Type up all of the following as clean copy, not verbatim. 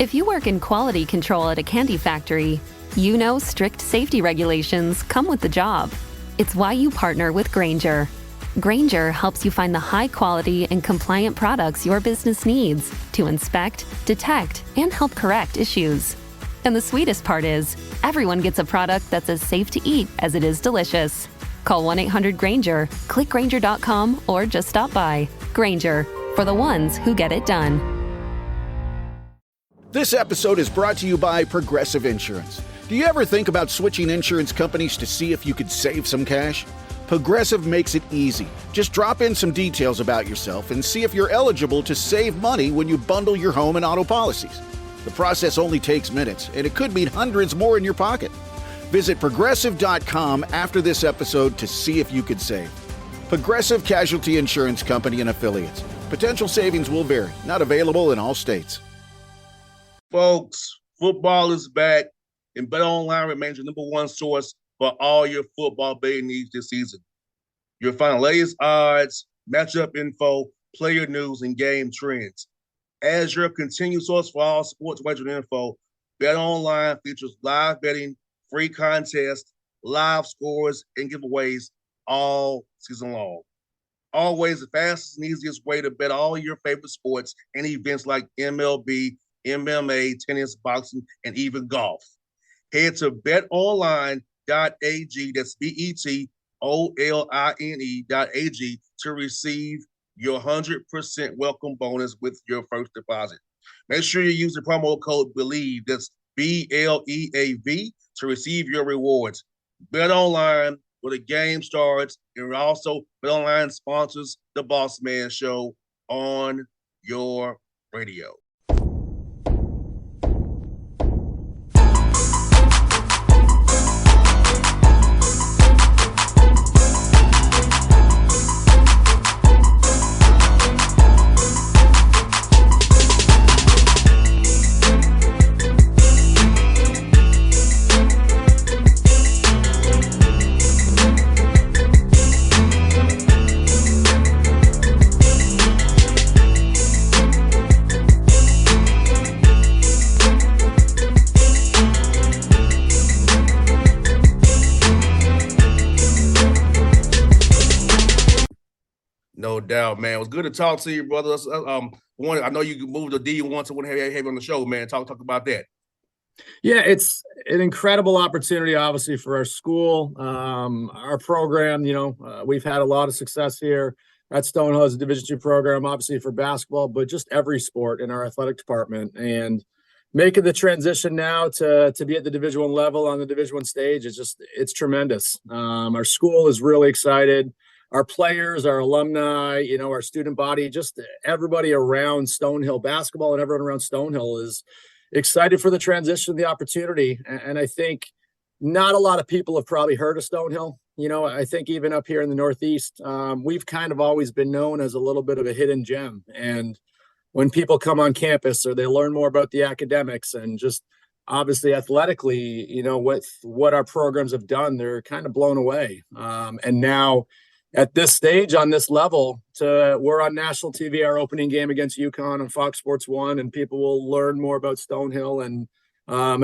If you work in quality control at a candy factory, you know strict safety regulations come with the job. It's why you partner with Grainger. Grainger helps you find the high-quality and compliant products your business needs to inspect, detect, and help correct issues. And the sweetest part is, everyone gets a product that's as safe to eat as it is delicious. Call 1-800-GRAINGER, click Grainger.com, or just stop by. Grainger, for the ones who get it done. This episode is brought to you by Progressive Insurance. Do you ever think about switching insurance companies to see if you could save some cash? Progressive makes it easy. Just drop in some details about yourself and see if you're eligible to save money when you bundle your home and auto policies. The process only takes minutes, and it could mean hundreds more in your pocket. Visit Progressive.com after this episode to see if you could save. Progressive Casualty Insurance Company and Affiliates. Potential savings will vary. Not available in all states. Folks, football is back, and BetOnline remains your number one source for all your football betting needs this season. You'll find latest odds, matchup info, player news, and game trends. As your continued source for all sports wagering info, BetOnline features live betting, free contests, live scores, and giveaways all season long. Always the fastest and easiest way to bet all your favorite sports and events like MLB, MMA, tennis, boxing, and even golf. Head to betonline.ag, that's betonline.ag, to receive your 100% welcome bonus with your first deposit. Make sure you use the promo code BELIEVE, that's BLEAV, to receive your rewards. BetOnline, where the game starts, and also BetOnline sponsors the Bossman Show on your radio. No doubt, man. It was good to talk to you, brothers. I know you moved to D1, so I want to have you on the show, man. Talk about that. Yeah, it's an incredible opportunity, obviously, for our school, our program. We've had a lot of success here at Stonehill as a Division II program, obviously for basketball, but just every sport in our athletic department. And making the transition now to be at the Division I level on the Division I stage it's tremendous. Our school is really excited. Our players, our alumni, our student body, just everybody around Stonehill basketball and everyone around Stonehill is excited for the transition, the opportunity. And I think not a lot of people have probably heard of Stonehill. I think even up here in the Northeast, we've kind of always been known as a little bit of a hidden gem. And when people come on campus or they learn more about the academics and just obviously athletically, with what our programs have done, they're kind of blown away. And now, at this stage, on this level, we're on national TV, our opening game against UConn on Fox Sports 1, and people will learn more about Stonehill. And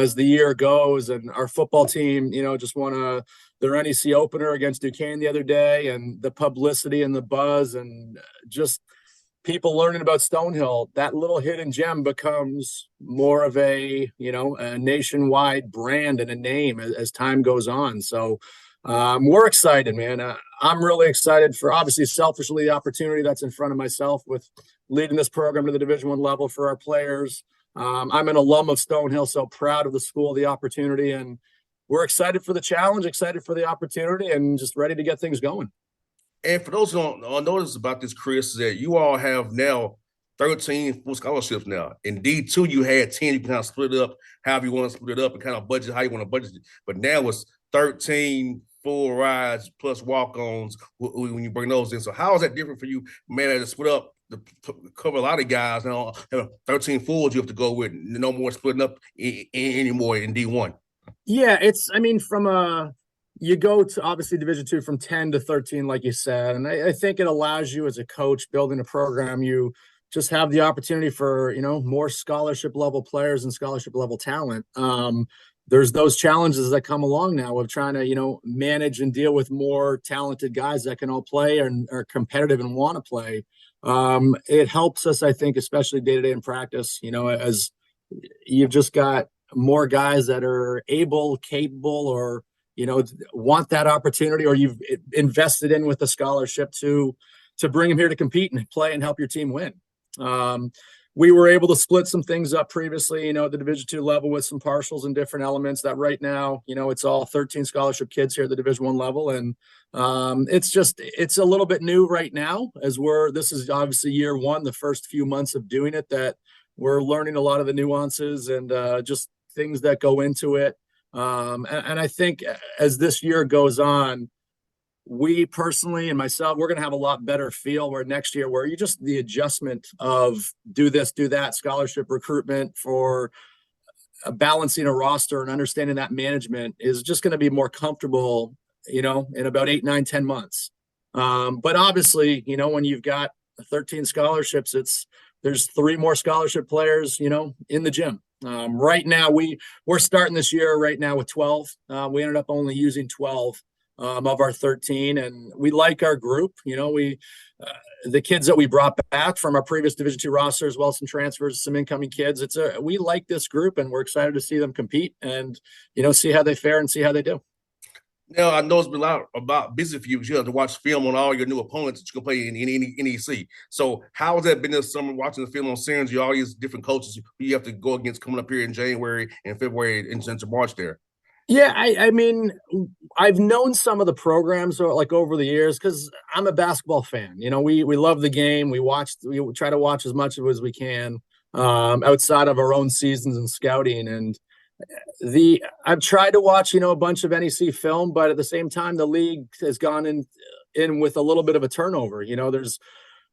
as the year goes, and our football team, just won their NEC opener against Duquesne the other day, and the publicity and the buzz and just people learning about Stonehill, that little hidden gem becomes more of a nationwide brand and a name as time goes on. So we're excited, man. I'm really excited for, obviously, selfishly, the opportunity that's in front of myself with leading this program to the Division I level for our players. I'm an alum of Stonehill, so proud of the school, the opportunity, and we're excited for the challenge, excited for the opportunity, and just ready to get things going. And for those who don't notice about this, Chris, is that you all have now 13 full scholarships now. In D2, you had 10. You can kind of split it up however you want to split it up and kind of budget how you want to budget it. But now it's 13 full rides plus walk-ons when you bring those in. So how is that different for you, man, to split up to cover a lot of guys now? 13 fulls you have to go with, no more splitting up anymore in D1. Yeah, you go to obviously Division II from 10 to 13, like you said. And I think it allows you as a coach building a program, you just have the opportunity for, more scholarship level players and scholarship level talent. There's those challenges that come along now of trying to, manage and deal with more talented guys that can all play and are competitive and want to play. It helps us, I think, especially day to day in practice, as you've just got more guys that are able, capable, or, want that opportunity, or you've invested in with a scholarship to bring them here to compete and play and help your team win. We were able to split some things up previously, at the Division II level with some partials and different elements. That right now, it's all 13 scholarship kids here at the Division I level. And it's a little bit new right now this is obviously year one, the first few months of doing it, that we're learning a lot of the nuances and just things that go into it. And I think as this year goes on, we personally and myself, we're going to have a lot better feel where next year, where you just the adjustment of do this, do that, scholarship recruitment for balancing a roster and understanding that management is just going to be more comfortable, in about 8, 9, 10 months. But obviously, when you've got 13 scholarships, there's 3 more scholarship players, in the gym. Right now, we're starting this year right now with 12. We ended up only using 12 of our 13, and we like our group. The kids that we brought back from our previous Division II roster, as well as some transfers, some incoming kids. We like this group, and we're excited to see them compete and see how they fare and see how they do. Now, I know it's been a lot about busy for you. You have to watch film on all your new opponents that you can play in NEC. So how has that been this summer, watching the film on Synergy, all these different coaches who you have to go against coming up here in January and February and into March there? Yeah, I mean, I've known some of the programs over the years because I'm a basketball fan. We love the game. We try to watch as much of it as we can outside of our own seasons and scouting. And I've tried to watch, a bunch of NEC film, but at the same time, the league has gone in with a little bit of a turnover. There's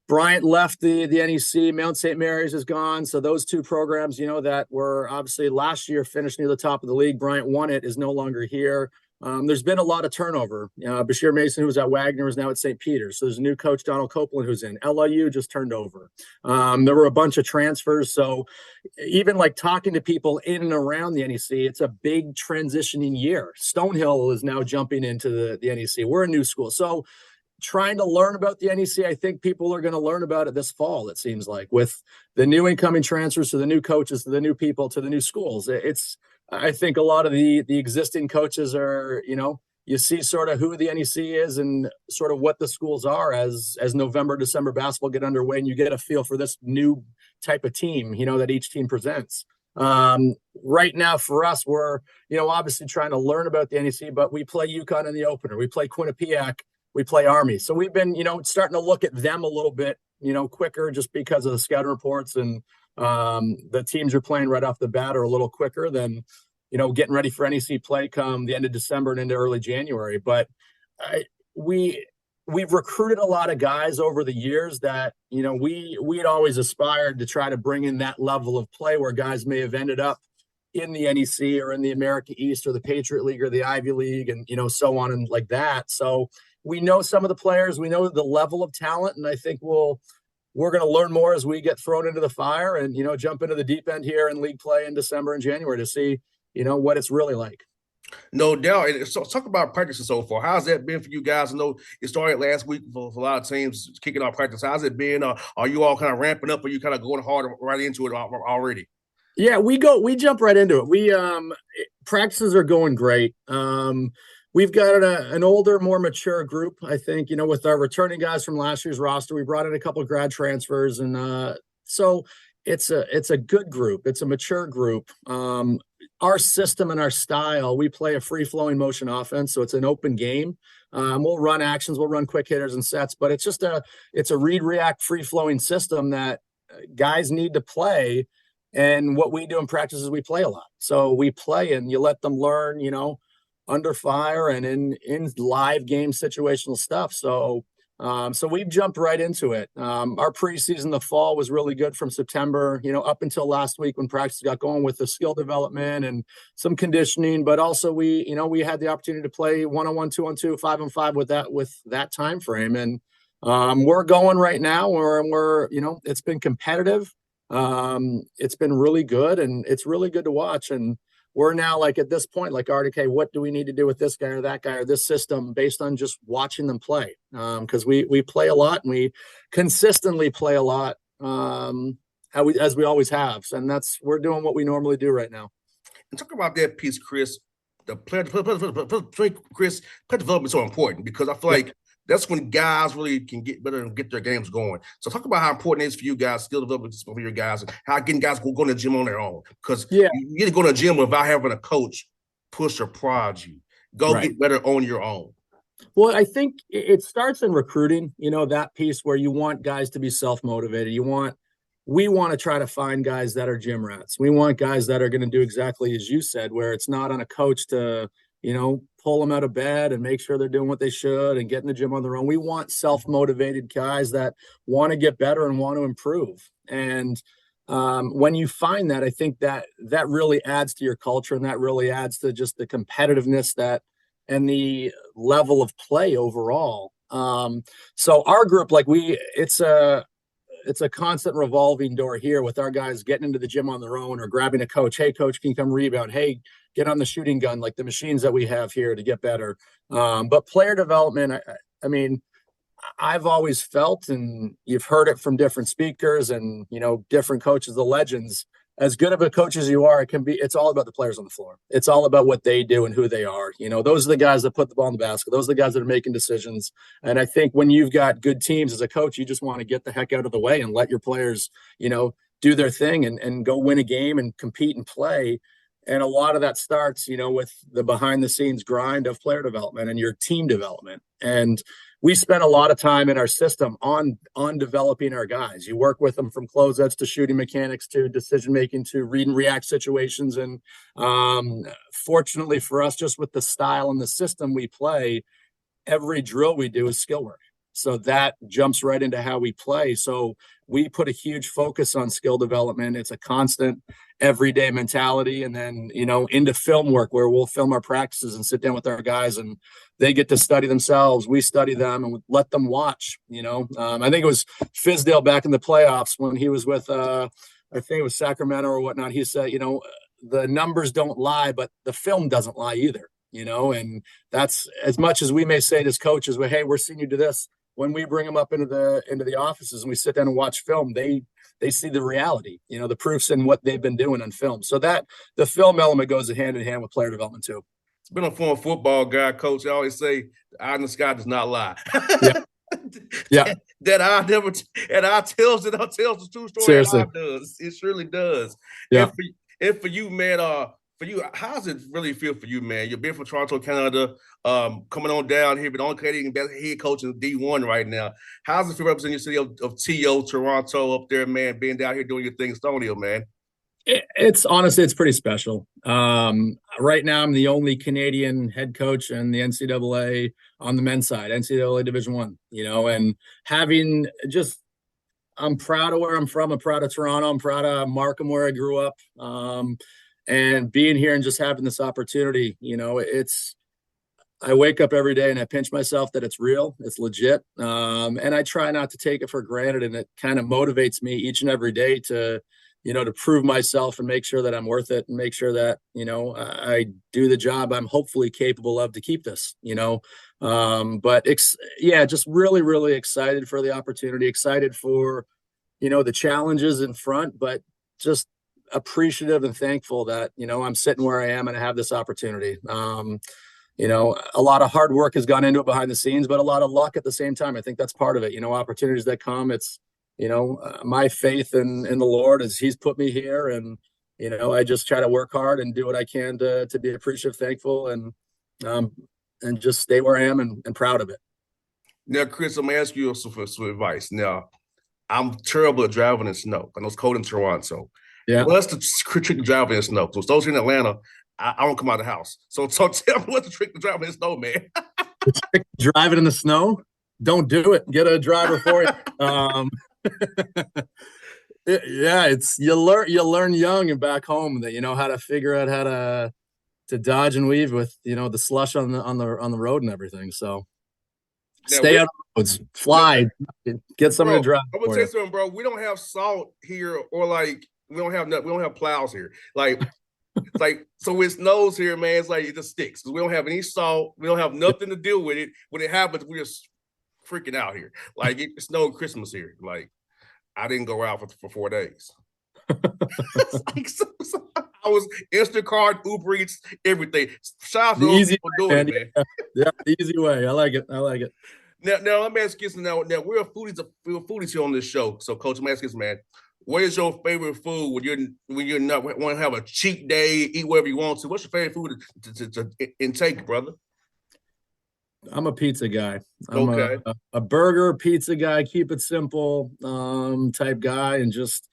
Bryant left the NEC, Mount St. Mary's is gone. So those 2 programs, that were obviously last year finished near the top of the league, Bryant won it, is no longer here. There's been a lot of turnover. Bashir Mason, who was at Wagner, is now at St. Peter's. So there's a new coach, Donald Copeland, who's in. LIU just turned over. There were a bunch of transfers. So even talking to people in and around the NEC, it's a big transitioning year. Stonehill is now jumping into the NEC. We're a new school. So trying to learn about the NEC, I think people are going to learn about it this fall, it seems like, with the new incoming transfers to the new coaches, to the new people, to the new schools. I think a lot of the existing coaches are, you see sort of who the NEC is and sort of what the schools are as November, December basketball get underway, and you get a feel for this new type of team, that each team presents. Right now for us, we're, obviously trying to learn about the NEC, but we play UConn in the opener. We play Quinnipiac. We play Army. So we've been, starting to look at them a little bit, quicker just because of the scouting reports, and the teams you're playing right off the bat are a little quicker than, getting ready for NEC play come the end of December and into early January. But we've recruited a lot of guys over the years that, we'd always aspired to try to bring in that level of play where guys may have ended up in the NEC or in the America East or the Patriot League or the Ivy League and, so on and like that. So we know some of the players, we know the level of talent, and I think we're going to learn more as we get thrown into the fire and, jump into the deep end here in league play in December and January to see, what it's really like. No doubt. And so talk about practices so far. How's that been for you guys? I know it started last week for a lot of teams kicking off practice. How's it been? Are you all kind of ramping up, or are you kind of going hard right into it already? Yeah, we jump right into it. Practices are going great. We've got an older, more mature group, I think, with our returning guys from last year's roster. We brought in a couple of grad transfers, and so it's a good group. It's a mature group. Our system and our style, we play a free-flowing motion offense, so it's an open game. We'll run actions, we'll run quick hitters and sets, but it's a read-react, free-flowing system that guys need to play. And what we do in practice is we play a lot. So we play and you let them learn, under fire and in live game situational stuff. So we've jumped right into it. Our preseason, the fall was really good from September, up until last week when practice got going with the skill development and some conditioning, but also we had the opportunity to play 1-on-1, 2-on-2, 5-on-5 with that time frame. And we're going right now where we're, it's been competitive. It's been really good, and it's really good to watch. And we're now like at this point, like, all right, okay, what do we need to do with this guy or that guy or this system based on just watching them play? Because we play a lot and we consistently play a lot, as we always have. And we're doing what we normally do right now. And talk about that piece, Chris. The player development is so important because I feel like that's when guys really can get better and get their games going. So talk about how important it is for you guys, skill development for your guys, and how getting guys go to the gym on their own. Because you get to go to the gym without having a coach push or prod you. Get better on your own. Well, I think it starts in recruiting, that piece where you want guys to be self-motivated. We want to try to find guys that are gym rats. We want guys that are going to do exactly as you said, where it's not on a coach to, pull them out of bed and make sure they're doing what they should and get in the gym on their own. We want self-motivated guys that want to get better and want to improve. And when you find that, I think that really adds to your culture, and that really adds to just the competitiveness and the level of play overall. So our group, it's a constant revolving door here with our guys getting into the gym on their own or grabbing a coach. Hey, coach, can you come rebound? Hey, get on the shooting gun, like the machines that we have here to get better. But player development, I mean, I've always felt, and you've heard it from different speakers and, different coaches, the legends, as good of a coach as you are, it's all about the players on the floor. It's all about what they do and who they are. Those are the guys that put the ball in the basket. Those are the guys that are making decisions. And I think when you've got good teams as a coach, you just want to get the heck out of the way and let your players, do their thing and go win a game and compete and play. And a lot of that starts, with the behind the scenes grind of player development and your team development. And we spend a lot of time in our system on developing our guys. You work with them from closeouts to shooting mechanics to decision making to read and react situations. And fortunately for us, just with the style and the system we play, every drill we do is skill work. So that jumps right into how we play. So we put a huge focus on skill development. It's a constant everyday mentality. And then, into film work where we'll film our practices and sit down with our guys and they get to study themselves. We study them and let them watch, I think it was Fizdale back in the playoffs when he was with, I think it was Sacramento or whatnot. He said, the numbers don't lie, but the film doesn't lie either, and that's as much as we may say as coaches, hey, we're seeing you do this. When we bring them up into the offices and we sit down and watch film, they see the reality, the proofs in what they've been doing on film. So that the film element goes hand in hand with player development too. It's been a former football guy, coach. I always say the eye in the sky does not lie. Yeah. That eye never, and eye tells the true story. Seriously. Eye does. It surely does. Yeah. And for you, man, for you, how does it really feel for you, man? You've been from Toronto, Canada, coming on down here, but on Canadian head coach in D1 right now. How does it feel representing your city of TO, Toronto, up there, man, being down here doing your thing, Stonio, man? It's honestly, it's pretty special. Right now, I'm the only Canadian head coach in the NCAA on the men's side, NCAA Division I, and having I'm proud of where I'm from. I'm proud of Toronto. I'm proud of Markham, where I grew up. And being here and just having this opportunity, I wake up every day and I pinch myself that it's real, it's legit. And I try not to take it for granted. And it kind of motivates me each and every day to prove myself and make sure that I'm worth it and make sure that, I do the job I'm hopefully capable of to keep this, just really, really excited for the opportunity, excited for, the challenges in front, but just appreciative and thankful that, I'm sitting where I am and I have this opportunity. A lot of hard work has gone into it behind the scenes, but a lot of luck at the same time. I think that's part of it. Opportunities that come, it's, my faith in the Lord as he's put me here. And, I just try to work hard and do what I can to be appreciative, thankful, and just stay where I am and proud of it. Now, Chris, I'm going to ask you for some advice. Now, I'm terrible at driving in snow. I know it's cold in Toronto. Yeah. What's the trick to driving in snow? So those here in Atlanta, I don't come out of the house. So tell me what's the trick to driving in snow, man? The trick to driving in the snow? Don't do it. Get a driver for you. It's you learn young and back home that how to figure out how to dodge and weave with the slush on the road and everything. So stay out It's fly. Get someone to drive. I'm gonna for tell you you. something, bro. We don't have salt here, or like we don't have nothing. We don't have plows here. Like it's like so when it snows here, man. It's like it just sticks because we don't have any salt. We don't have nothing to deal with it. When it happens, we're just freaking out here. Like it snowed Christmas here. Like I didn't go out for 4 days. Like, so I was Instacart, Uber Eats, everything. Shout out to The those easy people doing it, man. Yeah, the easy way. I like it. Now let me ask you something. Now we're foodies here on this show. So, Coach, let me ask you this, man. What is your favorite food when you're not want to have a cheat day, eat whatever you want to? What's your favorite food to intake, brother? I'm a pizza guy. I'm Okay. a burger pizza guy. Keep it simple, type guy, and just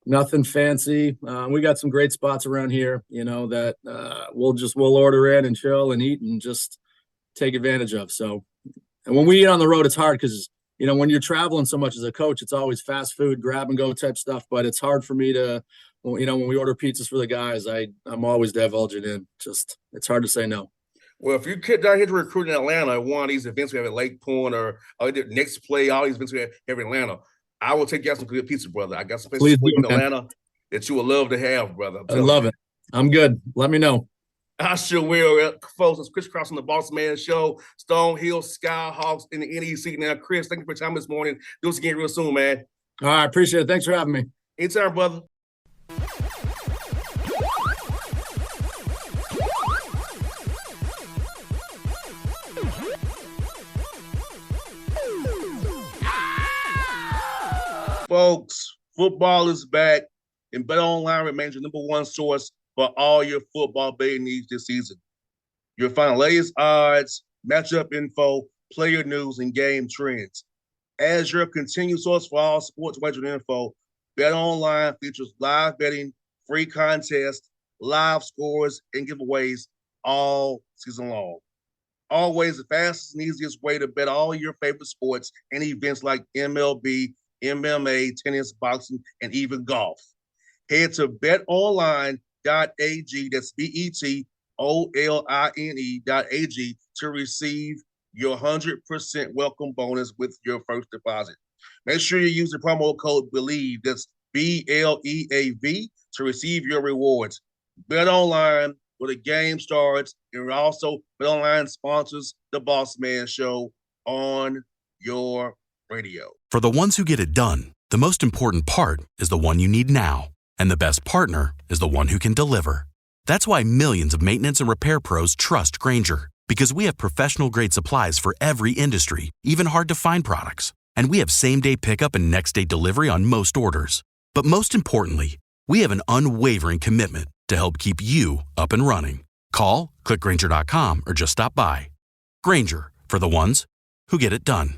nothing fancy. We got some great spots around here, that we'll order in and chill and eat and just take advantage of. So, and when we eat on the road, it's hard because when you're traveling so much as a coach, it's always fast food, grab and go type stuff. But it's hard for me to, when we order pizzas for the guys, I'm always divulging in. Just it's hard to say no. Well, if you get down here to recruit in Atlanta at one of these events we have at Lake Point or next play, all these events we have in Atlanta, I will take you out some good pizza, brother. I got some places for you in Atlanta that you would love to have, brother. I love it. I'm good. Let me know. I sure will. Folks, it's Chris Kraus on the Bossman Show, Stonehill Skyhawks in the NEC. Now, Chris, thank you for your time this morning. Do this again real soon, man. All right, appreciate it. Thanks for having me. Anytime, brother. Folks, football is back, and BetOnline remains your number one source for all your football betting needs this season. You'll find latest odds, matchup info, player news, and game trends. As your continued source for all sports wagering info, BetOnline features live betting, free contests, live scores, and giveaways all season long. Always the fastest and easiest way to bet all your favorite sports and events like MLB, MMA, tennis, boxing, and even golf. Head to betonline.ag, that's betonline.ag, to receive your 100% welcome bonus with your first deposit. Make sure you use the promo code BELIEVE, that's BLEAV, to receive your rewards. BetOnline, where the game starts, and also BetOnline sponsors the Bossman Show on your radio. For the ones who get it done, the most important part is the one you need now. And the best partner is the one who can deliver. That's why millions of maintenance and repair pros trust Grainger, because we have professional-grade supplies for every industry, even hard-to-find products. And we have same-day pickup and next-day delivery on most orders. But most importantly, we have an unwavering commitment to help keep you up and running. Call, click Grainger.com, or just stop by. Grainger, for the ones who get it done.